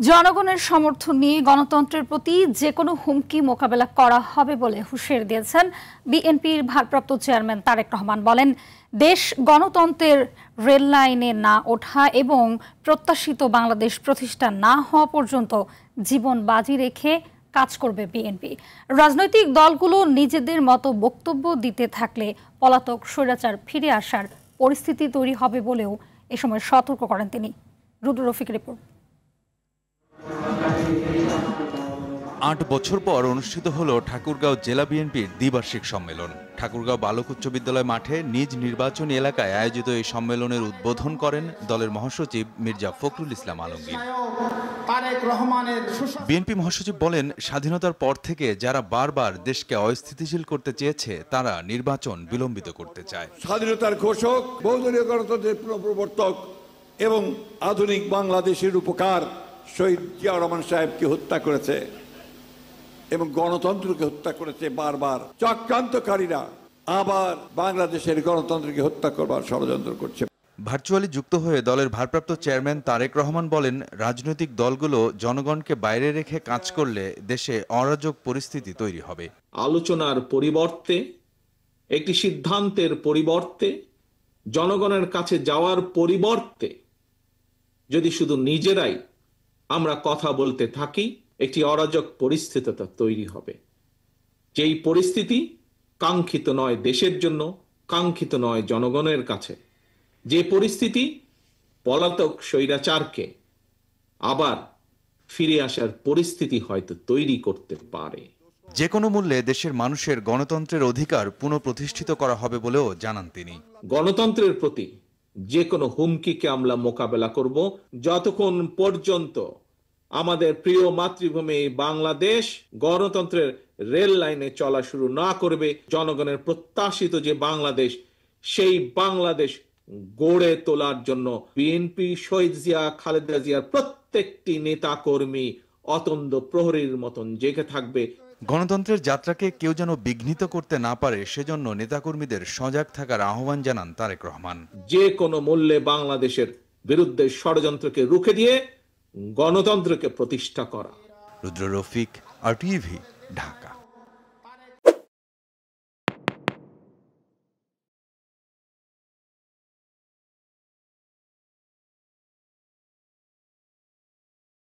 জনগণের সমর্থন নিয়ে গণতন্ত্রের প্রতি যে কোনো হুমকি মোকাবেলা করা হবে বলে হুঁশিয়ারি দিয়েছেন বিএনপির ভারপ্রাপ্ত চেয়ারম্যান তারেক রহমান। বলেন, দেশ গণতন্ত্রের রেল লাইনে না ওঠা এবং প্রত্যাশিত বাংলাদেশ প্রতিষ্ঠা না হওয়া পর্যন্ত জীবন বাজি রেখে কাজ করবে বিএনপি। রাজনৈতিক দলগুলো নিজেদের মতো বক্তব্য দিতে থাকলে পলাতক স্বৈরাচার ফিরে আসার পরিস্থিতি তৈরি হবে বলেও এ সময় সতর্ক করেন তিনি। রুদ্র রফিক রিপোর্ট। ৮ বছর পর অনুষ্ঠিত হলো ঠাকুরগাঁও জেলা বিএনপির দ্বিবার্ষিক সম্মেলন। ঠাকুরগাঁও বালক উচ্চ বিদ্যালয় মাঠে নিজ নির্বাচনী এলাকায় আয়োজিত এই সম্মেলনের উদ্বোধন করেন দলের মহাসচিব মির্জা ফখরুল ইসলাম আলমগীর। বিএনপি মহাসচিব বলেন, স্বাধীনতার পর থেকে যারা বারবার দেশকে অস্থিতিশীল করতে চেয়েছে তারা নির্বাচন বিলম্বিত করতে চায়। স্বাধীনতার ঘোষক, বহুদলীয় গণতন্ত্রের প্রবর্তক এবং আধুনিক বাংলাদেশের উপকার শহীদ জিয়াউর রহমান সাহেবকে হত্যা করেছে এবং গণতন্ত্রকে হত্যা করেছে। বারবার চক্রান্তকারীরা আবার বাংলাদেশের গণতন্ত্রকে হত্যা করবার ষড়যন্ত্র করছে। ভার্চুয়ালি যুক্ত হয়ে দলের ভারপ্রাপ্ত চেয়ারম্যান তারেক রহমান বলেন, রাজনৈতিক দলগুলো জনগণকে বাইরে রেখে কাজ করলে দেশে অরাজক পরিস্থিতি তৈরি হবে। আলোচনার পরিবর্তে, একটি সিদ্ধান্তের পরিবর্তে, জনগণের কাছে যাওয়ার পরিবর্তে যদি শুধু নিজেরাই আমরা কথা বলতে থাকি, একটি অরাজক পরিস্থিতি তৈরি হবে। যেই পরিস্থিতি কাঙ্ক্ষিত নয় দেশের জন্য, কাঙ্ক্ষিত নয় জনগণের কাছে। যে পরিস্থিতি পলাতক স্বৈরাচারকে আবার ফিরে আসার পরিস্থিতি হয়তো তৈরি করতে পারে। যে কোনো মূল্যে দেশের মানুষের গণতন্ত্রের অধিকার পুনঃপ্রতিষ্ঠিত করা হবে বলেও জানান তিনি। গণতন্ত্রের প্রতি যে কোনো হুমকিকে আমরা মোকাবেলা করব যতক্ষণ পর্যন্ত আমাদের প্রিয় মাতৃভূমি বাংলাদেশ গণতন্ত্রের রেল লাইনে চলা শুরু না করবে। জনগণের প্রত্যাশিত যে বাংলাদেশ, সেই বাংলাদেশ গড়ে তোলার জন্য বিএনপি, শহীদ জিয়া, খালেদা জিয়ার প্রত্যেকটি নেতা কর্মী অতন্দ্র প্রহরীর মতন জেগে থাকবে। গণতন্ত্রের যাত্রাকে কেউ যেন বিঘ্নিত করতে না পারে, সেজন্য নেতাকর্মীদের সজাগ থাকার আহ্বান জানান তারেক রহমান। যে কোনো মূল্যে বাংলাদেশের বিরুদ্ধে ষড়যন্ত্রকে রুখে দিয়ে গণতন্ত্রকে প্রতিষ্ঠা করা। রুদ্র রফিক, RTV, ঢাকা।